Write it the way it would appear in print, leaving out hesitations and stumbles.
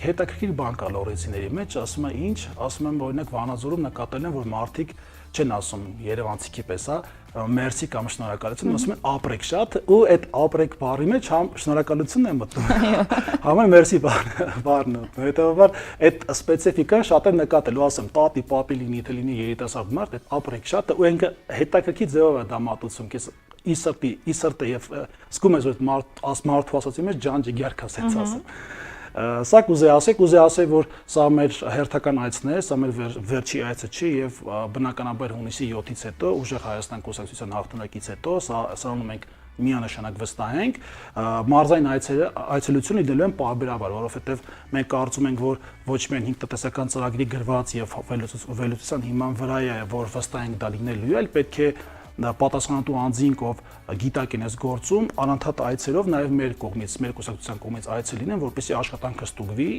Հետաքրքիր բան կա լոռեցիների մեջ, ասում է ինչ, ասում եմ օրինակ Վանաձորում նկատել են, որ մարդիկ չեն ասում երևանցիքի պես, հա, մերսի կամ շնորհակալություն, ասում են ապրեք շատ, ու այդ ապրեք բառի մեջ համ շնորհակալությունն է մտնում, համ էլ մերսի բառն է մտնում, հետևաբար այդ սպეციფիկան շատ են նկատել, ու ասեմ, տատի, պապի լինի, թե լինի երիտասարդ մարդ, այդ ապրեք շատ, ու ինքը հետաքրքիր ձևով է դա մատուցում, քեզ իսրտը եւ զգում ես որ մարդու ասացի մեջ ջանջի գերք ասեց ասեմ Սա կուզեի ասել, որ սա մեր հերթական այցն է, սա մեր վերջի այցը չի եւ բնականաբար հունիսի 7-ից հետո ուժեղ Հայաստան կուսակցության հաղթանակից հետո սա մենք միանշանակ վստահ ենք, մարզային այցելությունը դելու են պարբերաբար, որովհետեւ մենք կարծում ենք, որ ոչ միայն 5 տնտեսական ծրագրի գրված եւ վերլուծության հիման վրա է, որ վստահ ենք դա լինելու, այլ պետք է պատասխանատու անձինք, ով գիտակ են այս գործում, անընդհատ այցերով նաև մեր կողմից, մեր կուսակցության կողմից այցել լինեն, որպեսզի աշխատանքը ստուգվի